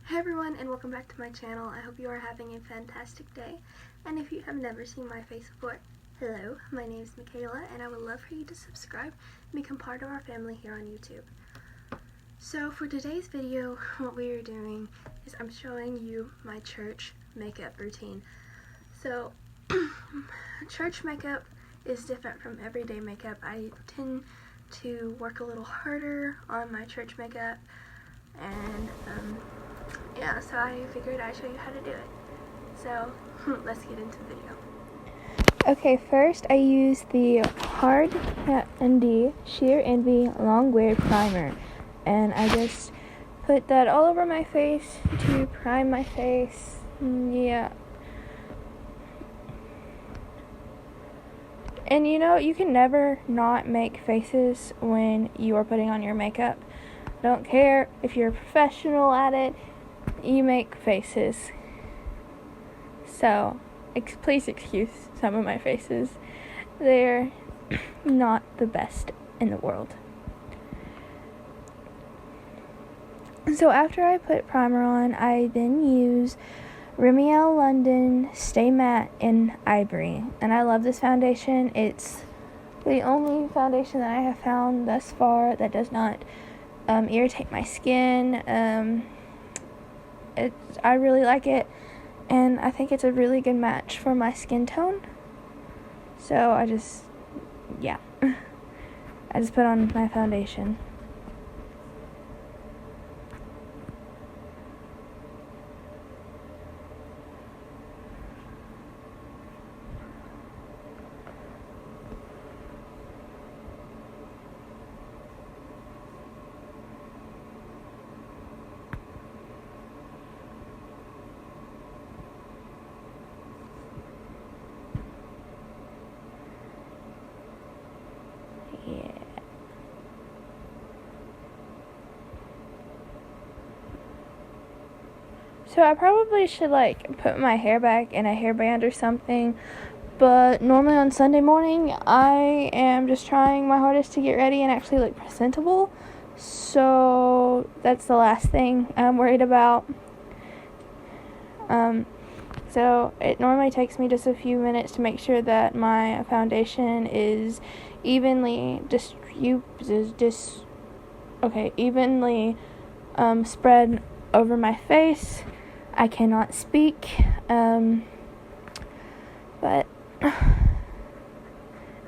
Hi everyone, and welcome back to my channel. I hope you are having a fantastic day. And if you have never seen my face before, hello, my name is Michaela, and I would love for you to subscribe and become part of our family here on YouTube. So for today's video, what we are doing is I'm showing you my church makeup routine. So church makeup is different from everyday makeup. I tend to work a little harder on my church makeup, and yeah, so I figured I'd show you how to do it. So let's get into the video. Okay, first I use the Hard Candy Sheer Envy Long Wear Primer, and I just put that all over my face to prime my face. Yeah. And you know, you can never not make faces when you are putting on your makeup. Don't care if you're a professional at it, you make faces. So, please excuse some of my faces. They're not the best in the world. So after I put primer on, I then use Rimmel London Stay Matte in Ivory. And I love this foundation. It's the only foundation that I have found thus far that does not irritate my skin. I really like it, and I think it's a really good match for my skin tone. So I just put on my foundation. Yeah. So I probably should put my hair back in a hairband or something, but normally on Sunday morning I am just trying my hardest to get ready and actually look presentable. So that's the last thing I'm worried about. So it normally takes me just a few minutes to make sure that my foundation is evenly spread over my face. I cannot speak, and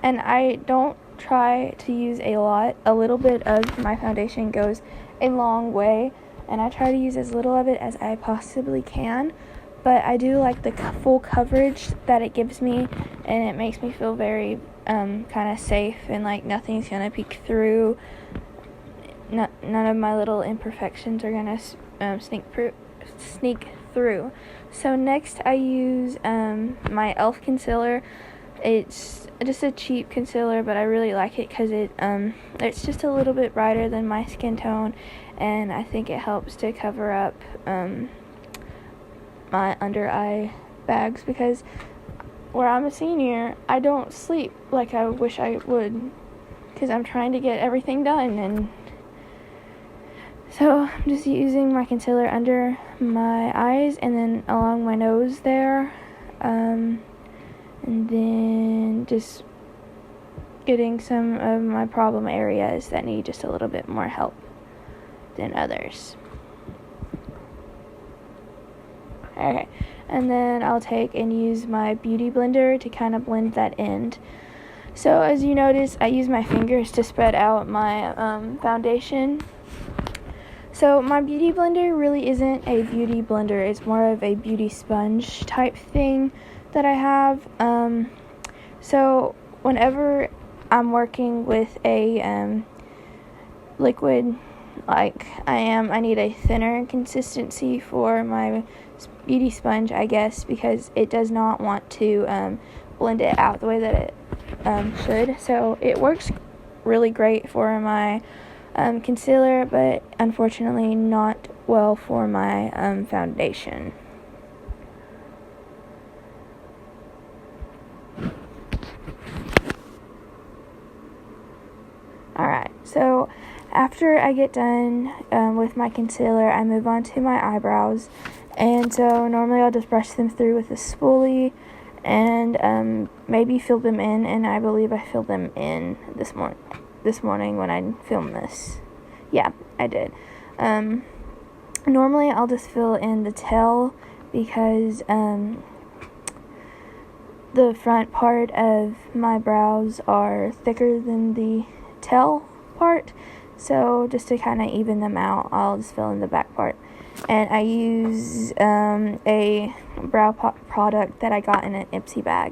I don't try to use a lot. A little bit of my foundation goes a long way, and I try to use as little of it as I possibly can. But I do like the full coverage that it gives me, and it makes me feel very kind of safe, and like nothing's gonna peek through. None of my little imperfections are gonna sneak through. So next I use my e.l.f. concealer. It's just a cheap concealer, but I really like it because it's just a little bit brighter than my skin tone, and I think it helps to cover up my under eye bags, because where I'm a senior, I don't sleep like I wish I would, because I'm trying to get everything done. And so I'm just using my concealer under my eyes and then along my nose there, and then just getting some of my problem areas that need just a little bit more help than others. Okay, and then I'll take and use my beauty blender to kind of blend that in. So as you notice, I use my fingers to spread out my foundation. So my beauty blender really isn't a beauty blender, it's more of a beauty sponge type thing that I have. So whenever I'm working with a liquid like I need a thinner consistency for my beauty sponge, I guess, because it does not want to blend it out the way that it should. So it works really great for my concealer, but unfortunately not well for my foundation. Alright, so after I get done with my concealer, I move on to my eyebrows. And so normally I'll just brush them through with a spoolie and maybe fill them in, and I believe I filled them in this morning when I filmed this. Yeah, I did. Normally I'll just fill in the tail because the front part of my brows are thicker than the tail part, so just to kind of even them out, I'll just fill in the back part. And I use a brow product that I got in an Ipsy bag.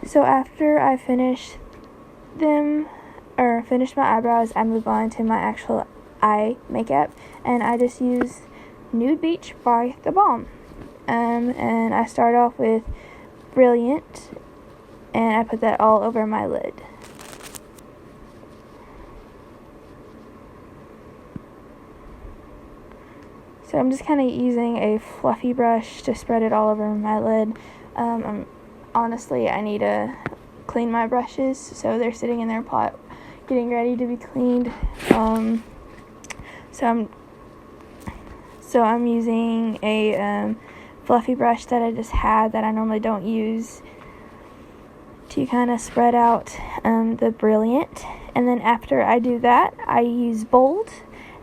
So after I finish my eyebrows, I move on to my actual eye makeup, and I just use Nude Beach by The Balm. And I start off with Brilliant, and I put that all over my lid. So I'm just kind of using a fluffy brush to spread it all over my lid. Honestly, I need to clean my brushes, so they're sitting in their pot getting ready to be cleaned. So I'm using a fluffy brush that I just had that I normally don't use to kind of spread out the Brilliant. And then after I do that, I use Bold,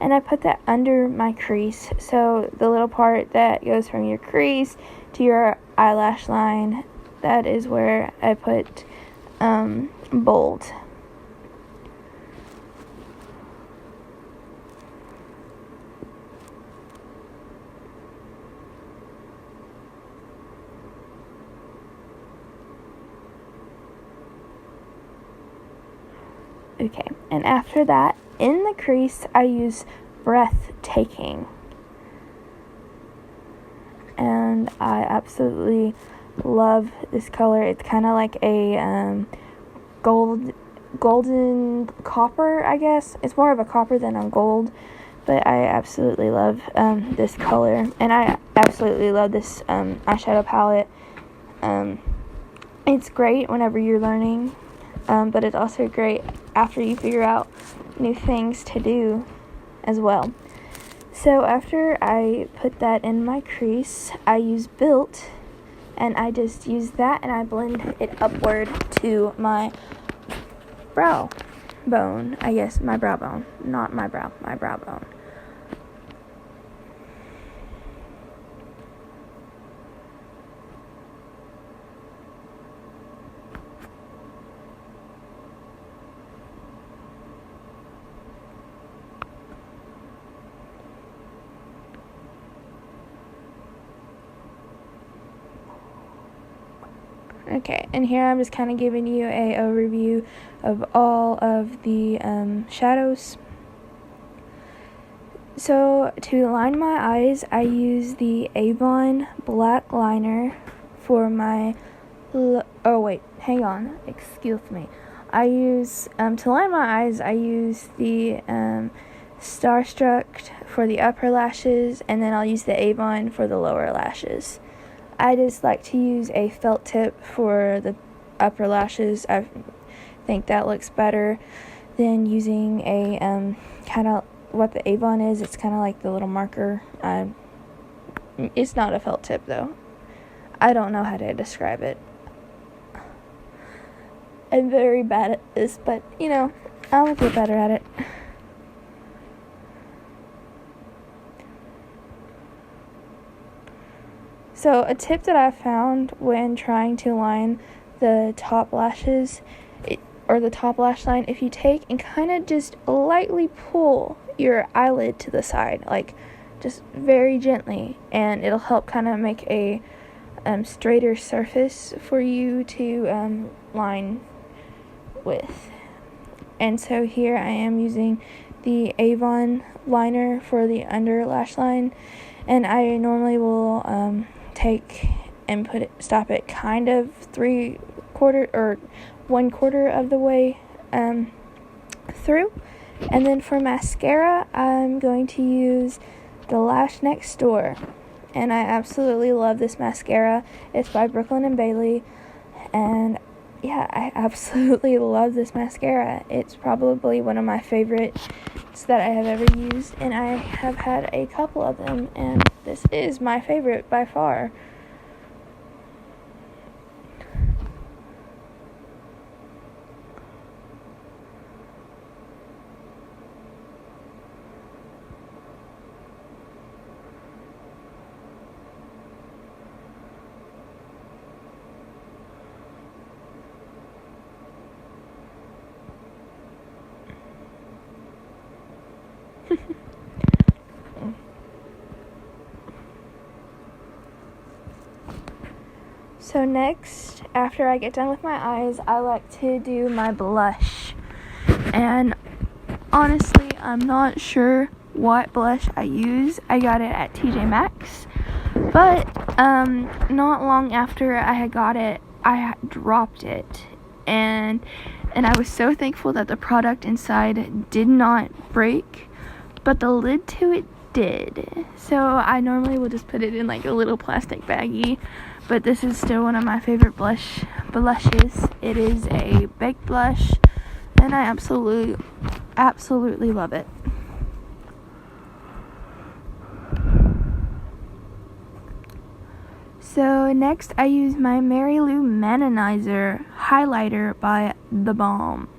and I put that under my crease. So the little part that goes from your crease to your eyelash line, that is where I put Bold. Okay, and after that, in the crease, I use Breathtaking. And I absolutely love this color. It's kind of like a golden copper, I guess. It's more of a copper than a gold, but I absolutely love this color. And I absolutely love this eyeshadow palette. It's great whenever you're learning, but it's also great after you figure out new things to do as well. So after I put that in my crease, I use Built, and I just use that and I blend it upward to my brow bone. I guess my brow bone, not my brow bone. Okay, and here I'm just kind of giving you a overview of all of the shadows. So to line my eyes, I use the Avon black liner for my excuse me. I use to line my eyes, I use the Starstruck for the upper lashes, and then I'll use the Avon for the lower lashes. I just like to use a felt tip for the upper lashes. I think that looks better than using a kind of what the Avon is. It's kind of like the little marker. It's not a felt tip though. I don't know how to describe it. I'm very bad at this, but I'll get better at it. So a tip that I found when trying to line the top lashes, or the top lash line, if you take and kind of just lightly pull your eyelid to the side, like just very gently, and it'll help kind of make a straighter surface for you to line with. And so here I am using the Avon liner for the under lash line, and I normally will take and stop it kind of 3/4 or 1/4 of the way through. And then for mascara, I'm going to use the Lash Next Door, and I absolutely love this mascara. It's by Brooklyn & Bailey, and yeah, I absolutely love this mascara. It's probably one of my favorites that I have ever used, and I have had a couple of them, and this is my favorite by far. So next, after I get done with my eyes, I like to do my blush. And honestly, I'm not sure what blush I use. I got it at TJ Maxx. But not long after I had got it, I dropped it. And I was so thankful that the product inside did not break, but the lid to it did. So I normally will just put it in like a little plastic baggie, but this is still one of my favorite blushes. It is a baked blush, and I absolutely love it. So next I use my Mary Lou Manizer highlighter by The Balm.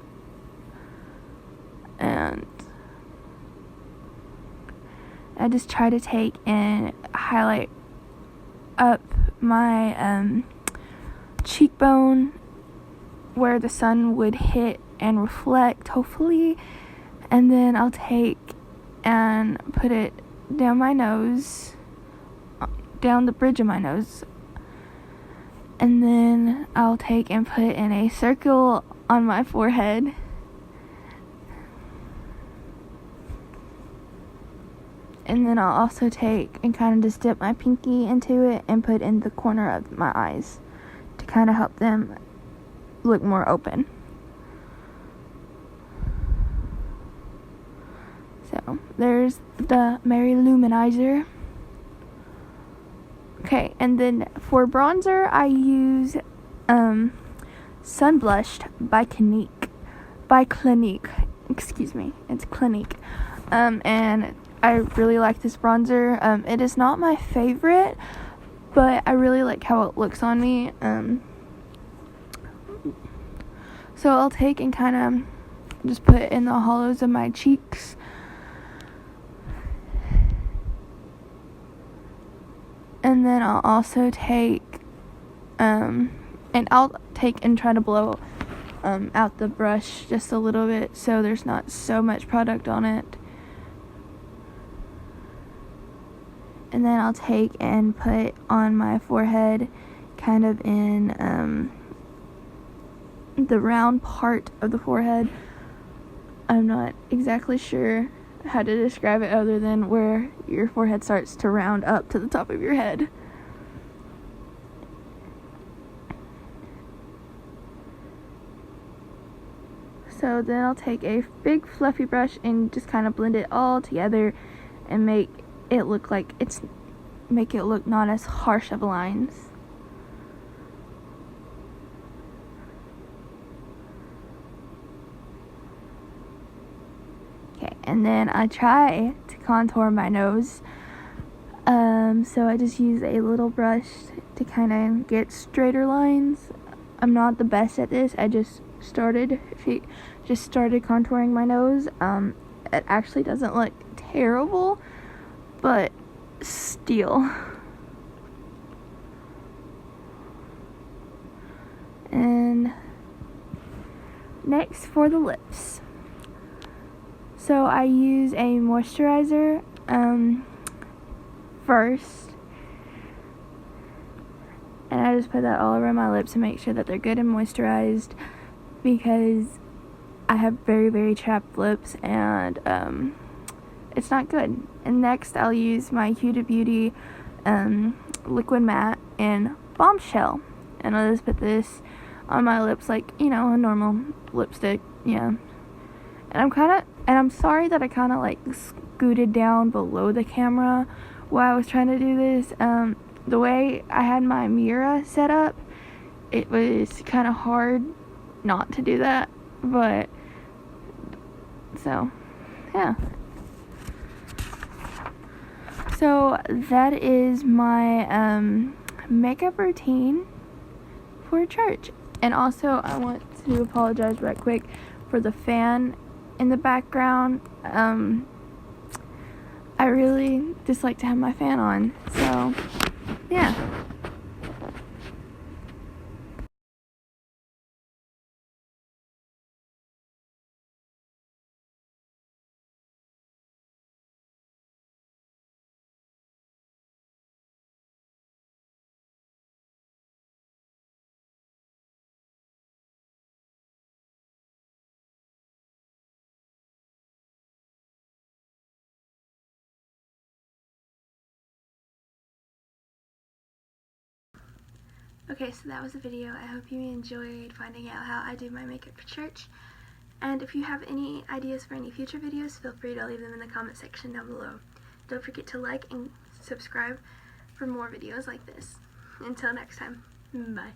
And I just try to take and highlight up my cheekbone where the sun would hit and reflect, hopefully. And then I'll take and put it down my nose, down the bridge of my nose. And then I'll take and put in a circle on my forehead. And then I'll also take and kind of just dip my pinky into it and put in the corner of my eyes to kind of help them look more open. So there's the Mary Lou Manizer. Okay, and then for bronzer, I use Sun Blushed by Clinique. Excuse me, it's Clinique. And I really like this bronzer. It is not my favorite, but I really like how it looks on me. So I'll take and kind of just put it in the hollows of my cheeks. And then I'll also take, and I'll take and try to blow out the brush just a little bit so there's not so much product on it. And then I'll take and put on my forehead kind of in the round part of the forehead. I'm not exactly sure how to describe it other than where your forehead starts to round up to the top of your head. So then I'll take a big fluffy brush and just kind of blend it all together and make it look not as harsh of lines. Okay, and then I try to contour my nose. So I just use a little brush to kind of get straighter lines. I'm not the best at this. I just started contouring my nose. It actually doesn't look terrible, but still. And next for the lips. So I use a moisturizer first, and I just put that all over my lips to make sure that they're good and moisturized, because I have very, very chapped lips, and it's not good. And next I'll use my Huda Beauty liquid matte in Bombshell, and I'll just put this on my lips like, a normal lipstick, yeah. And I'm sorry that I kind of like scooted down below the camera while I was trying to do this. The way I had my mirror set up, it was kind of hard not to do that, but so yeah. So that is my makeup routine for church. And also I want to apologize right quick for the fan in the background. I really just like to have my fan on, so yeah. Okay, so that was the video. I hope you enjoyed finding out how I do my makeup for church. And if you have any ideas for any future videos, feel free to leave them in the comment section down below. Don't forget to like and subscribe for more videos like this. Until next time, bye.